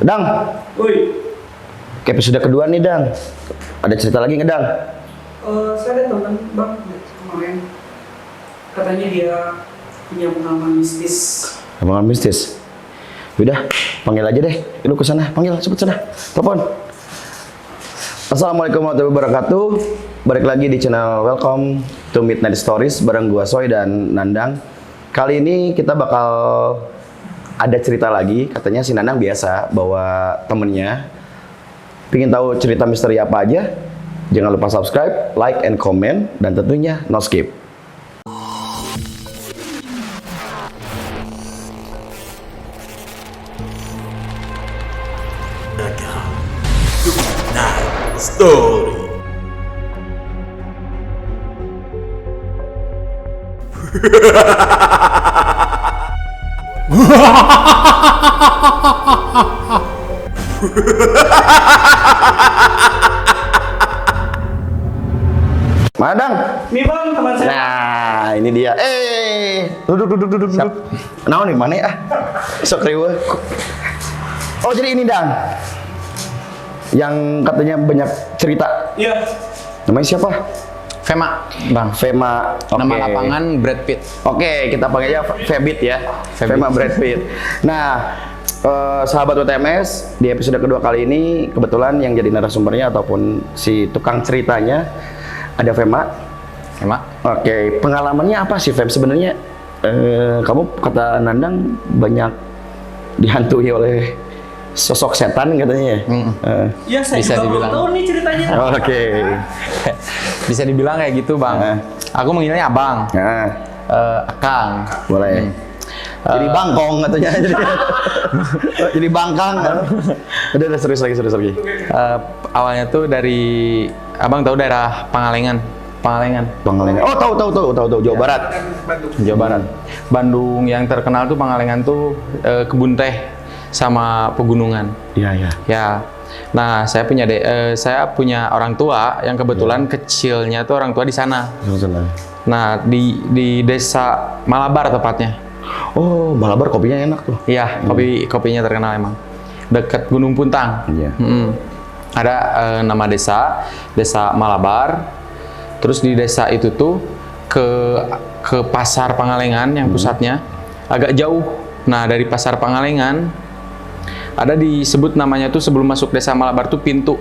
Dang, Woi, ke episode kedua nih, Dang. Ada cerita lagi nggak, Dang? saya ada teman bang kemarin katanya dia punya pengalaman mistis. Pengalaman mistis. Udah, panggil aja deh. Lu ke sana, panggil cepet sana. Telepon. Assalamualaikum warahmatullahi wabarakatuh. Balik lagi di channel Welcome to Midnight Stories bareng gua Soy dan Nandang. Kali ini kita bakal ada cerita lagi. Katanya si Nandang biasa bawa temennya. Pingin tahu cerita misteri apa aja? Jangan lupa subscribe, like, and comment, dan tentunya no skip. Midnight Story. Mana, Dang? Nih bang teman saya. Nah, ini dia. Duduk. Nah, nih mana ya? Sok riweuh. Oh, jadi ini, Dang. Yang katanya banyak cerita. Iya. Namanya siapa? Fema, Bang. Fema. Nama Oke. lapangan Brad Pitt. Oke, kita panggil aja Febit ya. Fema Brad Pitt. Nah, sahabat UTMS, di episode kedua kali ini kebetulan yang jadi narasumbernya ataupun si tukang ceritanya ada Fema. Fema. Oke, pengalamannya apa sih, Fem? Sebenarnya kamu kata Nandang banyak dihantui oleh sosok setan katanya ya? Iya saya Bisa juga dibilang. belum tahu nih ceritanya. Oke. Bisa dibilang kayak gitu, Bang. Aku manggilnya Abang. Nah, Akang. boleh. Jadi bangkong katanya. Jadi bangkang. Udah serius lagi. Awalnya tuh dari Abang tahu daerah Pangalengan. Pangalengan. Oh, tahu Jawa Barat. Jawa Barat. Bandung yang terkenal tuh Pangalengan tuh kebun teh sama pegunungan. Iya. Ya. Nah, saya punya orang tua yang kebetulan kecilnya tuh orang tua di sana. Nah, di desa Malabar tepatnya. Oh, Malabar kopinya enak tuh. Iya, kopinya terkenal emang. Dekat Gunung Puntang. Iya. Ada nama desa Malabar. Terus di desa itu tuh ke pasar Pangalengan yang pusatnya agak jauh. Nah, dari pasar Pangalengan ada disebut namanya tuh sebelum masuk desa Malabar tuh pintu.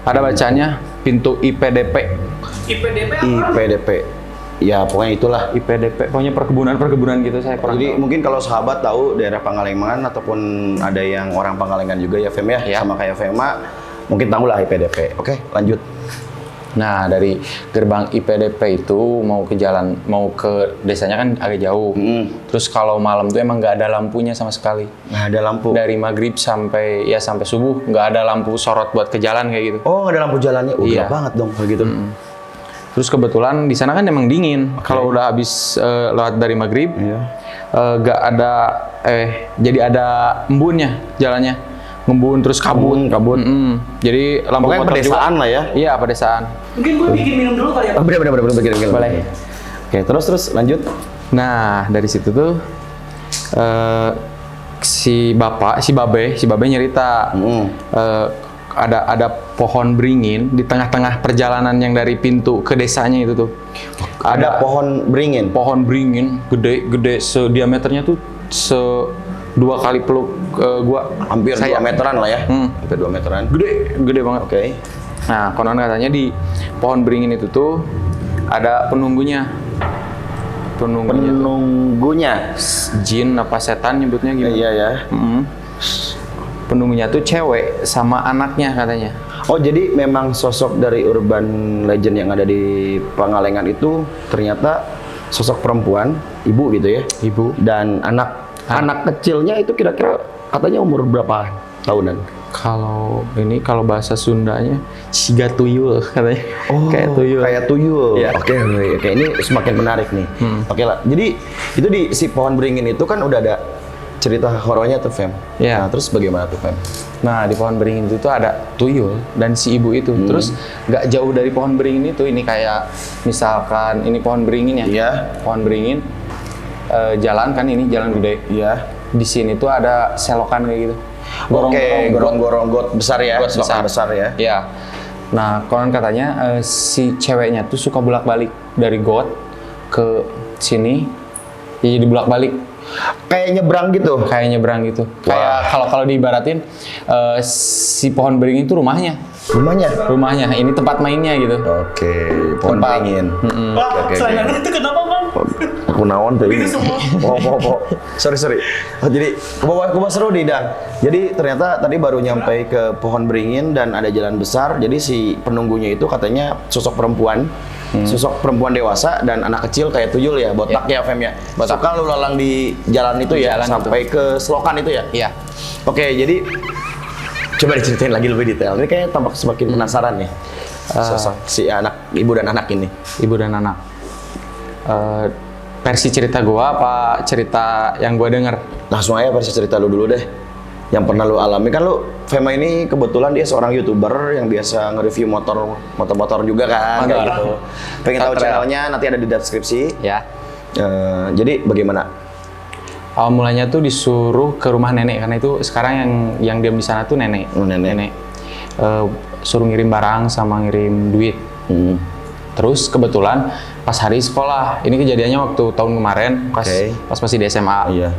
Ada bacanya pintu IPDP. IPDP apa? IPDP. Ya, pokoknya itulah. IPDP, pokoknya perkebunan gitu saya kurang Jadi tahu. mungkin kalau sahabat tahu daerah Pangalengan ataupun ada yang orang Pangalengan juga ya, Fem ya, Iya. sama kayak Fema, mungkin tahu lah IPDP. Oke, lanjut. Nah, dari gerbang IPDP itu mau ke desanya kan agak jauh. Terus kalau malam tuh emang nggak ada lampunya sama sekali. Nah, ada lampu. Dari maghrib sampai subuh nggak ada lampu sorot buat ke jalan kayak gitu. Oh, nggak ada lampu jalannya. Iya. Gelap banget dong kalau gitu. Terus kebetulan di sana kan emang dingin. Kalau udah habis lewat dari maghrib, Iya. nggak ada jadi ada embunnya jalannya, ngembun terus kabut. Jadi lampu Pokoknya motor pedesaan juga. lah ya. Iya, pedesaan. Mungkin gue bikin minum dulu kali ya. Oh, bener. Bikin. Boleh. Oke, terus lanjut. Nah, dari situ tuh si babe nyerita ada pohon beringin di tengah-tengah perjalanan yang dari pintu ke desanya itu tuh. Ada pohon beringin. Pohon beringin gede diameternya tuh dua kali peluk gua. Hampir 2 meteran lah ya. Hampir 2 meteran. Gede banget. Oke. Nah, konon katanya di pohon beringin itu tuh ada penunggunya. Penunggunya. Jin apa setan nyebutnya gimana? Iya ya. Penunggunya tuh cewek sama anaknya katanya. Oh, jadi memang sosok dari urban legend yang ada di Pangalengan itu ternyata sosok perempuan, ibu gitu ya. Ibu. Dan anak kecilnya itu kira-kira katanya umur berapa tahunan? Kalau bahasa Sundanya siga tuyul katanya. Oh, kayak tuyul. Iya. Oke, ini semakin menarik nih. Oke lah. Jadi itu di si pohon beringin itu kan udah ada cerita horornya tuh, Fem. Iya. Nah, terus bagaimana tuh, Fem? Nah, di pohon beringin itu tuh ada tuyul dan si ibu itu. Terus nggak jauh dari pohon beringin itu, ini kayak misalkan ini pohon beringin ya. Iya. Pohon beringin, jalan kan ini jalan gede. Iya. Di sini tuh ada selokan kayak gitu. Oke, gorong-gorong got besar ya, got selokan besar ya. Iya. Nah, konon katanya si ceweknya tuh suka bolak-balik dari got ke sini, jadi bolak-balik Kayak nyebrang gitu. kayak nyebrang gitu. Kayak kalau diibaratin si pohon beringin itu rumahnya. Rumahnya. Ini tempat mainnya gitu. Oke, pohon Tempat. beringin. Wah, selain itu kenapa bang? Aku naon tuh ini. Itu semua. Po. Sorry. Oh, jadi ke bawah seru nih, Dan. Jadi ternyata tadi baru nyampe ke pohon beringin dan ada jalan besar. Jadi si penunggunya itu katanya sosok perempuan. Sosok perempuan dewasa dan anak kecil kayak tuyul ya, botak ya Fem ya. Suka lu lalang di jalan itu ya, Jalan sampai ke selokan itu ya. Iya. Oke, jadi coba diceritain lagi lebih detail. Ini kayaknya tampak semakin penasaran nih. Sosok si anak, ibu dan anak ini. Ibu dan anak. Versi cerita gua apa cerita yang gua denger? Langsung aja versi cerita lu dulu deh. Yang pernah lu alami kan lu, Fema ini kebetulan dia seorang YouTuber yang biasa nge-review motor juga kan, kayak Motor. gitu. Pengen tahu Trail. channelnya nanti ada di deskripsi. Ya. Jadi bagaimana? Awal mulanya tuh disuruh ke rumah nenek karena itu sekarang yang diam di sana tuh nenek. Oh, nenek. Suruh ngirim barang sama ngirim duit. Terus kebetulan pas hari sekolah, ini kejadiannya waktu tahun kemarin pas Oke. pas masih di SMA. Iya.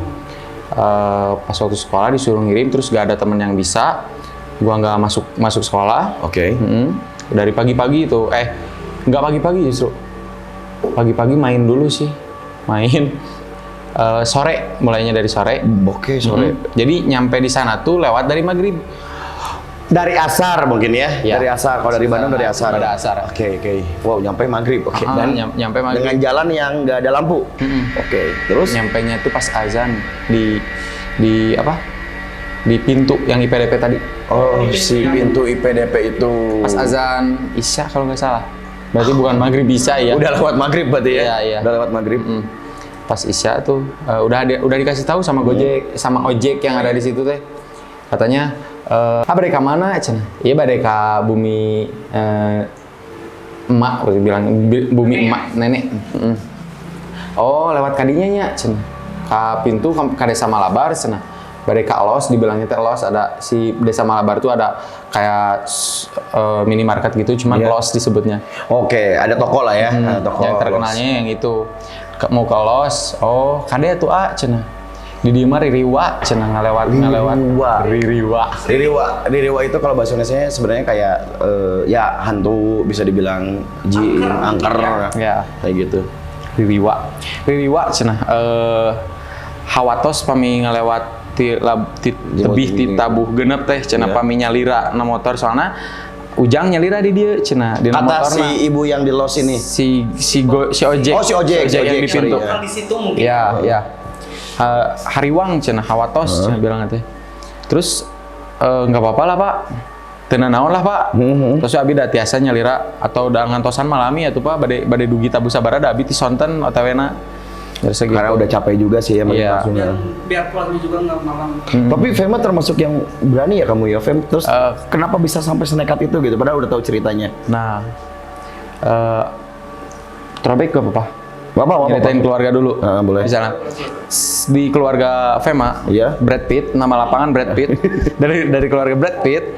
Pas waktu sekolah disuruh ngirim terus gak ada temen yang bisa, gua nggak masuk sekolah. Oke. Dari pagi-pagi itu, nggak pagi-pagi justru, pagi-pagi main dulu sih, main sore, mulainya dari sore. Oke, sore. Jadi nyampe di sana tuh lewat dari maghrib. Dari asar mungkin ya? Ya. Dari asar. Kalau dari Bandung dari asar. Dari asar. Oke. Wow, nyampe maghrib. Oke. Dan Nyampe maghrib. dengan jalan yang nggak ada lampu. Oke. Terus? Nyampenya tuh pas azan di apa? Di pintu yang IPDP tadi. Oh, si pintu IPDP itu. Pas azan Isya kalau nggak salah. Berarti bukan maghrib Isya ya. Udah lewat maghrib berarti ya? Iya. Udah lewat maghrib. Pas Isya tuh udah dikasih tahu sama Gojek sama ojek yang ada di situ teh. Katanya bade ka mana cenah? Iya bade ka bumi emak, berarti bilang bumi emak nenek. Oh, lewat kadinya nya cenah. Ka pintu ka desa Malabar cenah. Bade ka Elos, dibilangnya teh Elos, ada si desa Malabar tuh ada kayak minimarket gitu, cuman Iya. Elos disebutnya. Oke, ada toko lah ya. Ada toko. Yang terkenalnya yang itu. Mau ke Los, oh kade tuh cenah. Di dieu mah ririwa cenah ngalewat. Ririwa itu kalau bahasa Indonesia sebenarnya kayak ya hantu, bisa dibilang jin, angker. Ya. Kayak gitu. Ririwa cenah hawatos pami ngalewat tebih ti tabuh genep teh cenah Iya. pami nyalira na motor soalna ujang nyalira di dieu cenah di Kata motorna. si ibu yang di los ini. si ojek. Oh, si ojek, yang di sorry, pintu. ya. Kalau di situ mungkin. Ya. Hariwang cenah hawatos cenah bilang teh. Terus nggak apa-apa lah Pak. Teu naon lah Pak. Terus abi da tiasa nyalira atau da ngantosan malami atuh Pak bade dugi tabu sabaraha da abi ti sonten OTW-na. Terus segitu. Karena udah capek juga sih ya Iya. langsungnya. Dan biar pulangnya juga nggak malam. Tapi Fema termasuk yang berani ya kamu ya, Fem. Terus kenapa bisa sampai senekat itu gitu? Padahal udah tahu ceritanya. Nah, throwback gak apa-apa? Bapak, Ceritain keluarga dulu. Boleh. Misalnya di keluarga Fema, Iya. Brad Pitt, nama lapangan Brad Pitt. dari keluarga Brad Pitt,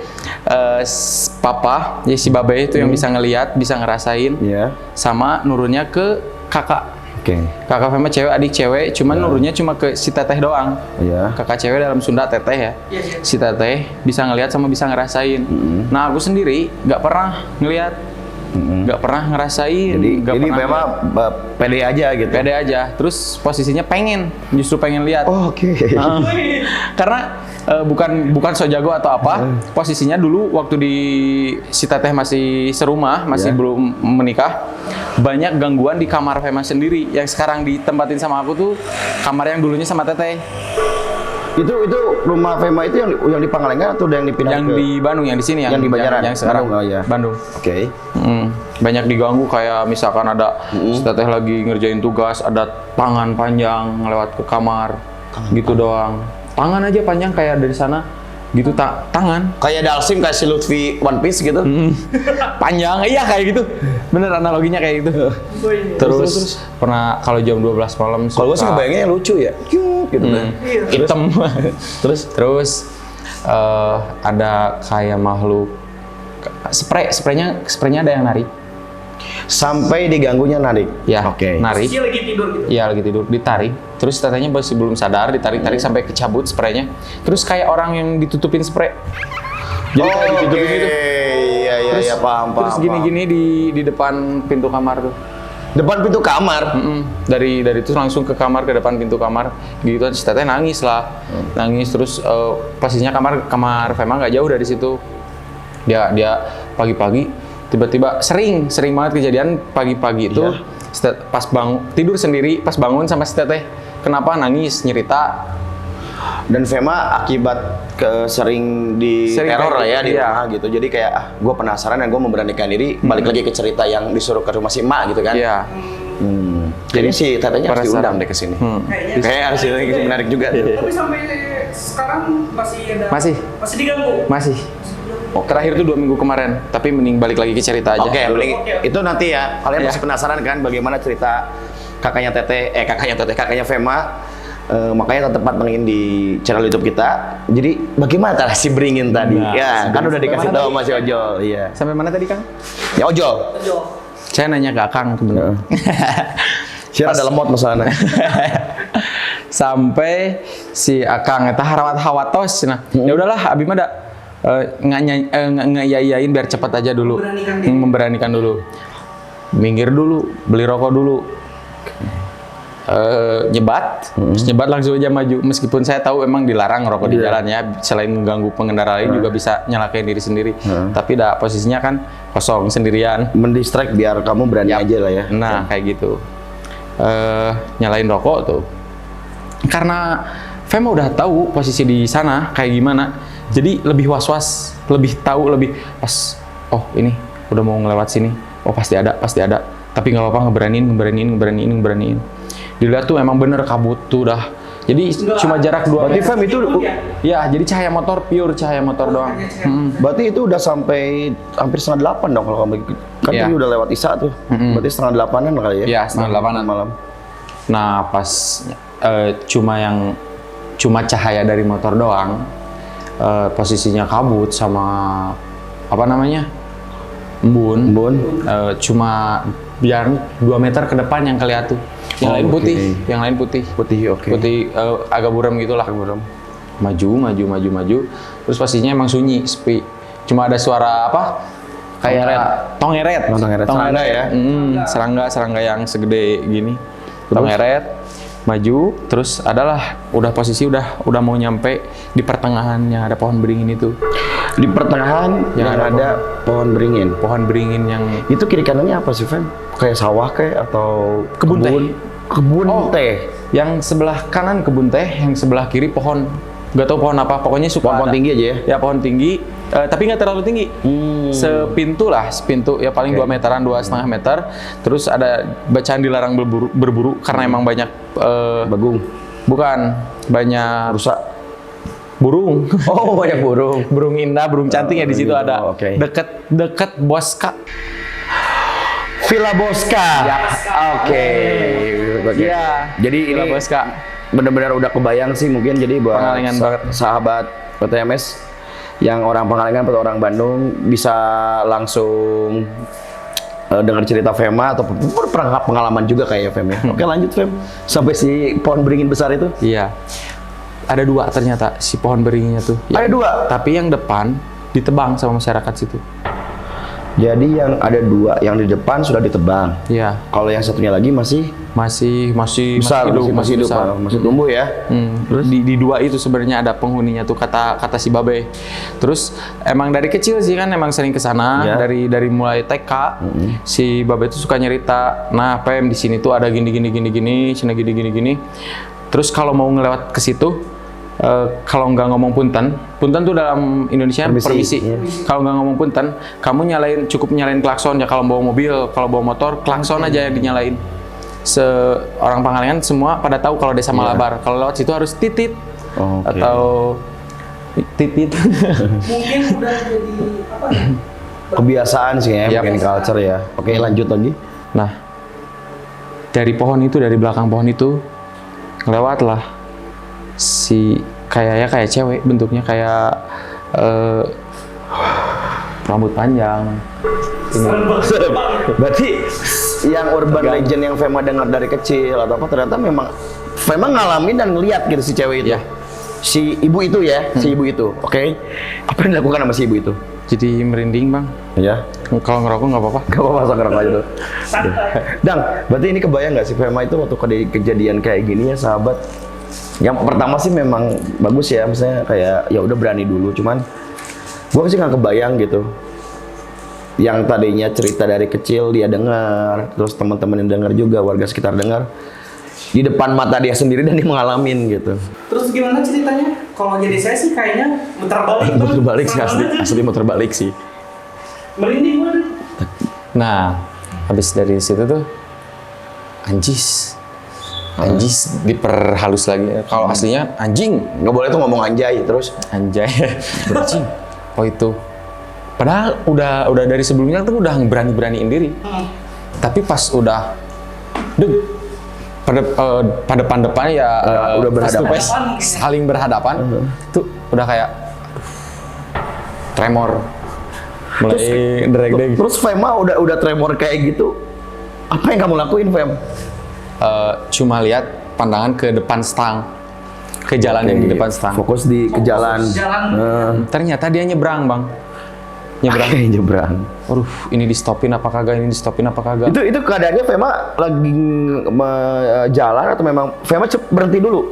papa, ya si babe itu yang bisa ngelihat, bisa ngerasain, Iya. sama nurunnya ke kakak. Oke. Kakak Fema cewek, adik cewek, cuman nurunnya cuma ke si teteh doang. Iya. Kakak cewek dalam Sunda teteh ya. Iya. Si teteh bisa ngelihat sama bisa ngerasain. Nah aku sendiri nggak pernah ngelihat, nggak pernah ngerasain. nggak Jadi pernah Fema pede aja gitu. pede aja. Terus posisinya justru pengen lihat. Oh, oke. Karena bukan so jago atau apa. Posisinya dulu waktu di si teteh masih serumah, masih Iya. belum menikah, banyak gangguan di kamar Fema sendiri. Yang sekarang ditempatin sama aku tuh kamar yang dulunya sama teteh. Itu rumah Fema itu yang di Pangalengan atau yang dipindah Yang ke di Bandung, yang di sini yang di Banjaran? yang sekarang Bandung, oh iya. Bandung. Oke. Banyak diganggu kayak misalkan ada si teteh lagi ngerjain tugas, ada tangan panjang ngelewat ke kamar, gitu doang. Tangan aja panjang kayak dari sana, gitu tangan Kayak Dalsim kayak si Lutfi One Piece gitu. panjang, iya kayak gitu. Bener analoginya kayak gitu. Terus pernah kalau jam 12 malam Kalau gue sih suka ngebayanginnya lucu ya. Cute gitu kan. hitam. Terus Terus ada kayak makhluk spraynya ada yang narik. Sampai diganggunya narik. Ya, Oke. narik. Dia lagi tidur gitu. Iya lagi tidur, ditarik. Terus tetenya masih belum sadar, ditarik sampai kecabut spraynya. Terus kayak orang yang ditutupin spray. Jadi kayak ditutupin gitu. Iya, paham. Terus gini-gini di depan pintu kamar tuh. Depan pintu kamar. Dari itu langsung ke kamar, ke depan pintu kamar. Gitu si teteh nangis lah. Nangis terus posisinya kamar Fema nggak jauh dari situ. Dia pagi-pagi tiba-tiba sering banget kejadian pagi-pagi itu pas tidur sendiri, pas bangun sama si teteh kenapa nangis nyerita. Dan Fema akibat sering teror lah ya di rumah gitu. Jadi kayak gue penasaran dan gue memberanikan diri balik lagi ke cerita yang disuruh ke rumah si emak gitu kan. Iya. Jadi si tetehnya harus diundang deh ke sini. Kayaknya harus diundang, menarik juga. Tapi sampai sekarang masih diganggu. Masih. Terakhir itu 2 minggu kemarin, tapi mending balik lagi ke cerita aja. Oke, mending itu nanti ya. Kalian masih penasaran kan bagaimana cerita kakaknya Fema? Makanya tetap pantengin di channel YouTube kita. Jadi bagaimana cara si Beringin tadi? Ya, kan udah dikasih tahu sama si Ojol. Iya. Sampai mana tadi, Kang? Ya Ojol. Saya nanya ke Akang sebenarnya. Siapa ada lemot masalahnya? Sampai si Akang eta harawat-hawatos. Nah, ya udahlah abi mah da ngeyayain biar cepat aja dulu. Memberanikan dulu. Minggir dulu, beli rokok dulu. Nyebat, terus nyebat langsung aja maju. Meskipun saya tahu emang dilarang rokok di jalan ya, selain mengganggu pengendara lain juga bisa nyalakain diri sendiri. Tapi dah posisinya kan kosong sendirian. Mendistract biar kamu berani aja lah ya. Nah kayak gitu. Nyalain rokok tuh. Karena Fema udah tahu posisi di sana kayak gimana, jadi lebih was-was, lebih tahu, lebih pas. Oh ini udah mau ngelewat sini. Oh pasti ada. Tapi nggak apa-apa, ngeberaniin. Dilihat tuh emang bener kabut tuh dah. Jadi cuma jarak 2 Berarti meter. Fem itu Ya, jadi cahaya motor, pure cahaya motor doang. berarti itu udah sampai hampir 7:30 dong kalau kamu kan Iya. tadi udah lewat Isya tuh. Berarti 7:30-an kali ya? Iya, 7:30-an malam. Nah, pas cuma cahaya dari motor doang, posisinya kabut sama apa namanya? Embun. Cuma biar 2 meter ke depan yang kelihatan tuh. Yang lain putih, yang lain putih. Putih agak buram gitulah. Maju. Terus pastinya emang sunyi, sepi. Cuma ada suara apa? Kayak tongeret. Serangga ya? Serangga yang segede gini. Tongeret, maju, terus adalah posisi udah mau nyampe di pertengahan yang ada pohon beringin itu. Di pertengahan yang ada pohon beringin. Pohon beringin yang Itu kiri kanannya apa sih, Fem? Kayak sawah kayak atau Kebun teh. Kebun teh. yang sebelah kanan kebun teh, yang sebelah kiri pohon. Gak tau pohon apa, pokoknya suka Pohon ada. tinggi aja ya? Ya pohon tinggi, tapi nggak terlalu tinggi. Sepintu ya paling 2 meteran, 2,5 meter. Terus ada bacaan dilarang berburu karena emang banyak Bagung. bukan banyak Rusak. burung. Oh, banyak burung. Burung indah, burung cantik ya di situ gitu, ada. oke. Deket Boska. Villa Bosca. Oke. Iya. Jadi Villa ini Bosca. benar-benar udah kebayang sih mungkin jadi buat Pengalengan banget. sahabat PTMS yang orang Pangalengan atau orang Bandung bisa langsung dengar cerita Fema atau pengalaman juga kayak Fem ya. Oke lanjut Fem sampai si pohon beringin besar itu. Iya. Ada 2 ternyata si pohon beringinnya tuh. Ada 2. Tapi yang depan ditebang sama masyarakat situ. Jadi yang ada 2 yang di depan sudah ditebang. Iya. Kalau yang satunya lagi masih Besar, masih hidup, besar. masih tumbuh ya. Terus di 2 itu sebenarnya ada penghuninya tuh kata si Babe. Terus emang dari kecil sih kan emang sering ke sana dari mulai TK. Si Babe itu suka nyerita. Nah, Pem di sini tuh ada gini, sini gini. Terus kalau mau ngelewat ke situ kalau nggak ngomong punten tuh dalam Indonesia permisi. Kalau nggak ngomong punten, kamu cukup nyalain klakson ya kalau bawa mobil, kalau bawa motor klakson aja yang dinyalain. Orang Pangalengan semua pada tahu kalau desa Malabar. Kalau lewat situ harus titit atau titit. Mungkin udah jadi apa ya? Kebiasaan sih ya, mungkin culture ya. Oke, lanjut lagi. Nah, dari belakang pohon itu lewatlah si kayak cewek, bentuknya kayak rambut panjang. Serem banget. Berarti yang urban legend yang Fema dengar dari kecil atau apa ternyata memang Fema ngalamin dan ngeliat gitu si cewek itu. Iya. Si ibu itu ya, si ibu itu. Oke. Apa yang dilakukan sama si ibu itu? Jadi merinding bang. Ya. Kalau ngerokok nggak apa-apa. Gak apa-apa, masa ngerokok aja tuh. Santai. Dang, berarti ini kebayang nggak sih Fema itu waktu kejadian kayak gini ya sahabat? Yang pertama sih memang bagus ya, misalnya kayak ya udah berani dulu, cuman gue sih nggak kebayang gitu. Yang tadinya cerita dari kecil dia dengar, terus teman-teman yang dengar juga, warga sekitar dengar, di depan mata dia sendiri dan dia mengalamin gitu. Terus gimana ceritanya? Kalau jadi saya sih kayaknya muter balik. Muter balik sih Serem asli, banget. asli muter balik sih. Merinding banget. Nah, habis dari situ tuh anjis diperhalus lagi. Kalau aslinya anjing, Nggak boleh tuh ngomong anjay terus. anjay, anjing. Oh itu. Padahal udah dari sebelumnya tuh udah beraniin diri. Tapi pas udah pada depan ya udah face to berhadapan. face, saling berhadapan, tuh udah kayak tremor. Mulai derek-derek. Terus Fema udah tremor kayak gitu, apa yang kamu lakuin Fem? Cuma lihat pandangan ke depan stang, ke jalan yang di depan stang. Fokus ke jalan. Jalan. Ternyata dia nyebrang bang, nyebrang. Nyebrang. Waduh, ini di stopin apa kagak? Ini di stopin apa kagak? Itu keadaannya Fema lagi jalan atau memang Fema berhenti dulu?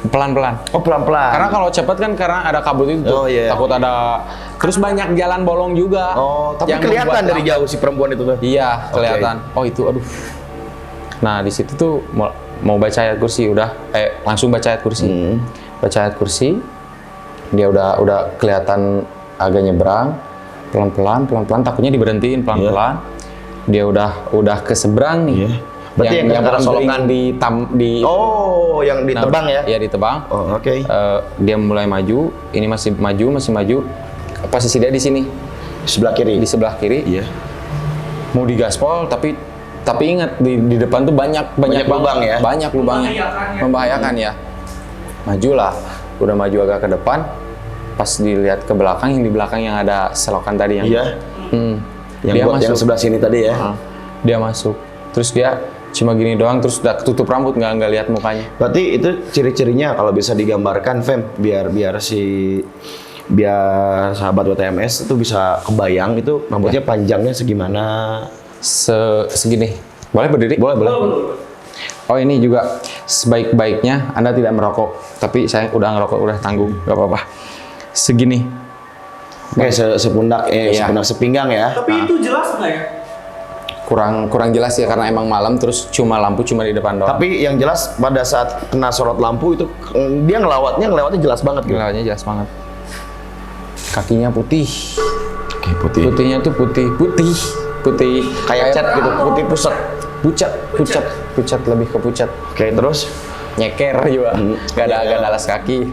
Pelan-pelan. Oh pelan-pelan. Karena kalau cepet kan karena ada kabut itu Oh, tuh. iya. Takut ada. Terus banyak jalan bolong juga. Oh, tapi yang kelihatan membuat dari lambat. jauh si perempuan itu tuh. Iya, kelihatan. Oh itu, aduh. Nah di situ tuh mau baca ayat kursi udah, langsung baca ayat kursi. Baca ayat kursi, dia udah kelihatan agak nyebrang, pelan-pelan, takutnya diberhentiin pelan-pelan. Dia udah ke seberang nih. Iya. Berarti yang antara solokan di Oh, yang ditebang ya? Iya ditebang. Oh, oke. Dia mulai maju, ini masih maju. Posisi dia di sini, Sebelah kiri. di sebelah kiri. Iya. Mau digaspol tapi ingat di depan tuh banyak Banyak lubang ya? Banyak lubangnya. Membahayakan ya. Majulah, udah maju agak ke depan. Pas dilihat ke belakang, yang di belakang yang ada selokan tadi yang. Iya. Yang Dia buat masuk. yang sebelah sini tadi ya. Dia masuk. Terus dia cuma gini doang, terus udah ketutup rambut, nggak lihat mukanya. Berarti itu ciri-cirinya kalau bisa digambarkan Fem, biar sahabat WTMS itu bisa kebayang itu rambutnya panjangnya segimana. Segini. Boleh berdiri? Boleh. Oh ini juga sebaik-baiknya Anda tidak merokok, tapi saya udah ngerokok, udah tanggung, nggak apa-apa. Segini. Oke, sepundak Iya. sepundak sepinggang ya. Tapi itu jelas nggak ya? Kurang jelas ya karena emang malam, terus lampu cuma di depan doang. Tapi yang jelas pada saat kena sorot lampu itu dia ngelawatnya jelas banget gitu. Gelanya jelas banget. Kakinya putih. Oke, putih. Putihnya tuh putih. Kayak cat gitu, putih pusat. Pucat lebih ke pucat. Oke, terus Nyeker juga. Gak ada alas kaki.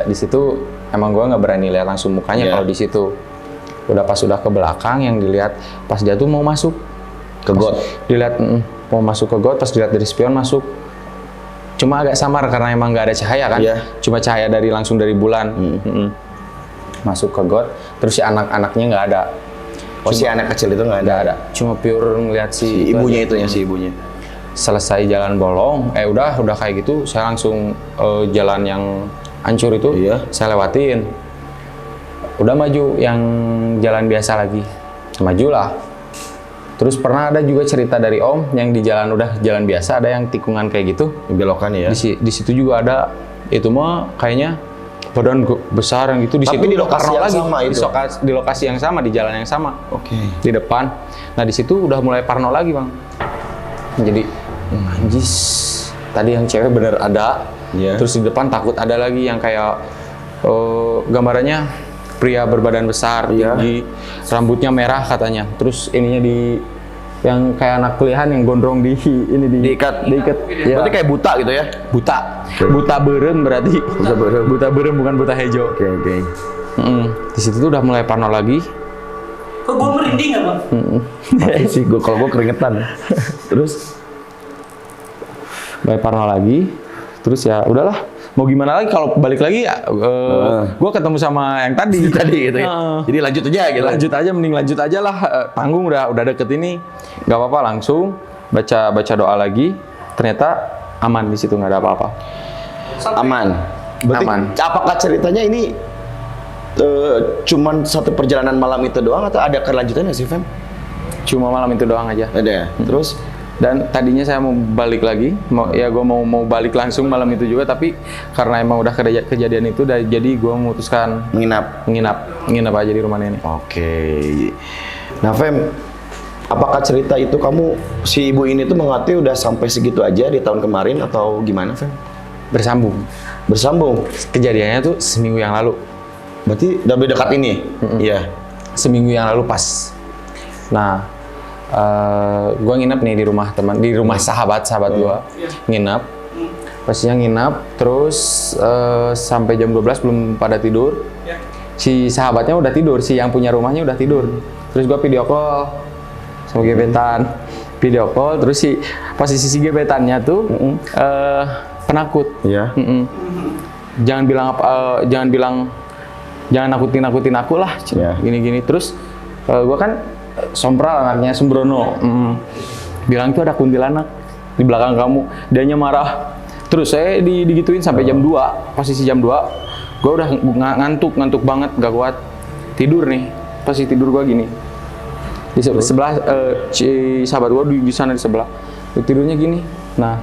Di situ emang gua nggak berani lihat langsung mukanya Iya. kalau di situ. Udah ke belakang yang dilihat pas dia tuh mau masuk ke got. dilihat mau masuk ke got, pas dilihat dari spion masuk, cuma agak samar karena emang nggak ada cahaya kan. Iya. Cuma cahaya langsung dari bulan. Masuk ke got, terus si anak-anaknya nggak ada. Oh, si anak kecil itu nggak ada. Cuma pure ngeliat Si itu ibunya aja. itu ya, si ibunya. Selesai jalan bolong, udah kayak gitu, saya langsung jalan yang hancur itu, Iya. saya lewatin. Udah maju yang jalan biasa lagi, majulah. Terus pernah ada juga cerita dari Om yang di jalan biasa ada yang tikungan kayak gitu. Belokan ya. Di situ juga ada, itu mah kayaknya badan besar yang gitu. Di Tapi situ di lokasi parno yang lagi. sama itu? Di lokasi yang sama, di jalan yang sama. Oke. Di depan. Nah di situ udah mulai parno lagi bang. Jadi anjis. Tadi yang cewek bener ada. Iya. Terus di depan takut ada lagi yang kayak gambarannya pria berbadan besar, Iya. tinggi, rambutnya merah katanya. Terus ininya yang kayak anak kuliahan yang gondrong Diikat. Ya. Berarti kayak buta gitu ya? Buta berem berarti. Buta berem. Buta berem bukan buta hejo. Oke. Di situ tuh udah mulai parno lagi. Kok gue merinding nggak bang? Oke sih, kalau gue keringetan. Terus Mulai parno lagi. Terus ya udahlah, mau gimana lagi kalau balik lagi gue ketemu sama yang tadi gitu ya. Jadi lanjut aja gitu. Lanjut aja, mending lanjut aja lah. Tanggung udah deket ini, nggak apa-apa, langsung baca doa lagi. Ternyata aman di situ, nggak ada apa-apa. Aman. Berarti Aman. apakah ceritanya ini cuman satu perjalanan malam itu doang atau ada kelanjutannya sih, Fem? Cuma malam itu doang aja. Ada ya. Terus Dan tadinya saya mau balik lagi, gue mau balik langsung malam itu juga, tapi karena emang udah kejadian itu, jadi gue memutuskan nginap aja di rumah nenek. Oke. Nah, Fem, apakah cerita itu kamu si ibu ini tuh mengerti udah sampai segitu aja di tahun kemarin atau gimana, Fem? Bersambung. Kejadiannya tuh seminggu yang lalu. Berarti lebih dekat ini. Iya. Seminggu yang lalu pas. Nah, gue nginep nih di rumah teman, di rumah sahabat gue. Nginep. Pastinya nginep, terus sampai jam 12 belum pada tidur. Si sahabatnya udah tidur, si yang punya rumahnya udah tidur. Terus gue video call sama gebetan. Video call, terus posisi si gebetannya tuh penakut. Iya. Jangan nakutin aku lah. Iya. Gini. Terus gue kan sompral anaknya, sembrono. Bilang tuh ada kuntilanak di belakang kamu. Dianya marah. Terus saya digituin sampai jam 2. Posisi jam 2, gue udah ngantuk banget, gak kuat. Tidur nih. Posisi tidur gue gini. Di sebelah sahabat gue di sana di sebelah. Tidurnya gini. Nah,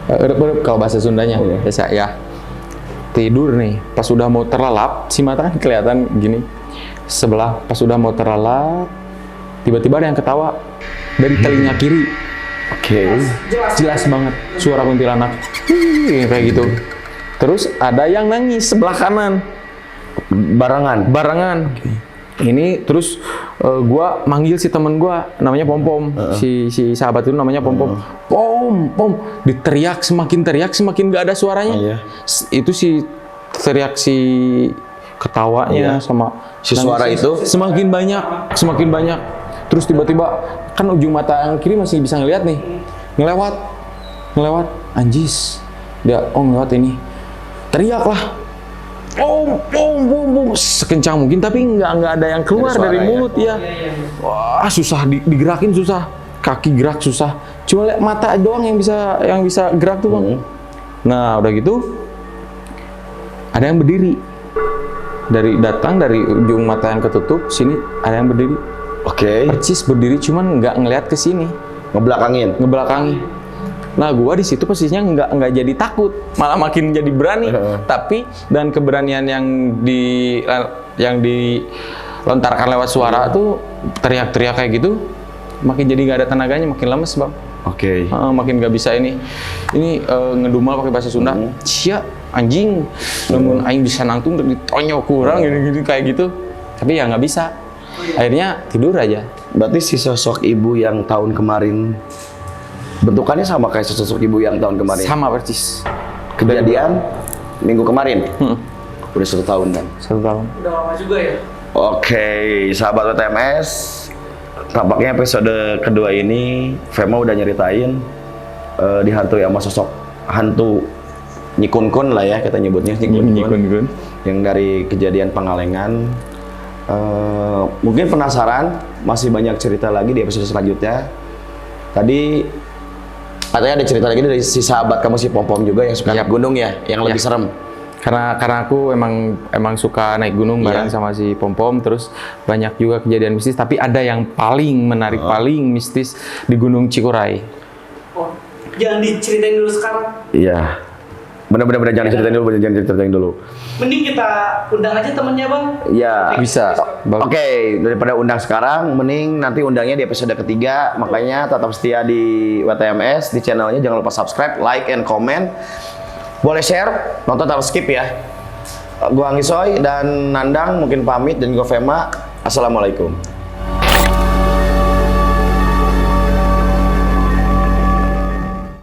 erep kalau bahasa Sundanya. Biasa ya. Tidur nih. Pas udah mau terlelap, si mata kan kelihatan gini. Sebelah pas udah mau terlelap, tiba-tiba ada yang ketawa dari telinga kiri. Oke. Jelas banget suara kuntilanak. Kayak gitu. Terus ada yang nangis sebelah kanan. Barengan. Ini terus gua manggil si temen gua namanya Pom. Si sahabat itu namanya Pom. Pom. Semakin teriak semakin gak ada suaranya. Iya. Itu si teriak si ketawanya sama si suara itu semakin banyak. Terus tiba-tiba kan ujung mata yang kiri masih bisa ngeliat nih. Ngelewat. Anjis. Dia ngelewat ini. Teriaklah. Pom. Sekencang mungkin tapi nggak ada yang keluar dari mulut ya. Wah, susah digerakin, susah. Kaki gerak susah. Cuma lihat mata doang yang bisa gerak tuh, Bang. Nah, udah gitu ada yang berdiri. Datang dari ujung mata yang ketutup, sini ada yang berdiri. Oke. Percis berdiri, cuman nggak ngelihat ke sini. Ngebelakangin. Nah, gua di situ posisinya nggak jadi takut, malah makin jadi berani. Tapi dan keberanian yang dilontarkan lewat suara tuh teriak-teriak kayak gitu, makin jadi nggak ada tenaganya, makin lemes, Bang. Oke. Makin nggak bisa ini ngedumal pakai bahasa Sunda. Sia anjing, namun aing bisa nangtung ditonyok kurang gini kayak gitu. Tapi ya nggak bisa. Akhirnya tidur aja. Berarti si sosok ibu yang tahun kemarin bentukannya sama kayak sosok ibu yang tahun kemarin. Sama persis. Kejadian minggu kemarin. Udah 1 tahun kan? 1 tahun. Udah lama juga ya. Oke, sahabat WTMS, tampaknya episode kedua ini Fema udah nyeritain dihantui sama sosok hantu Nyikunkun lah ya kita nyebutnya Nyikunkun yang dari kejadian Pangalengan. Mungkin penasaran, masih banyak cerita lagi di episode selanjutnya. Tadi katanya ada cerita lagi dari si sahabat kamu si Pom juga yang suka naik gunung ya, yang lebih serem. Karena aku emang suka naik gunung bareng sama si Pom, terus banyak juga kejadian mistis, tapi ada yang paling menarik, paling mistis di Gunung Cikuray. Oh, jangan diceritain dulu sekarang. Iya. Bener-bener jangan diceritain dulu. Mending kita undang aja temennya, Bang. Iya. Bisa. Oke, daripada undang sekarang, mending nanti undangnya di episode ketiga. Makanya tetap setia di WTMS, di channelnya. Jangan lupa subscribe, like, and comment. Boleh share, nonton tanpa skip ya. Gua Angisoy dan Nandang mungkin pamit, dan gua Fema. Assalamualaikum.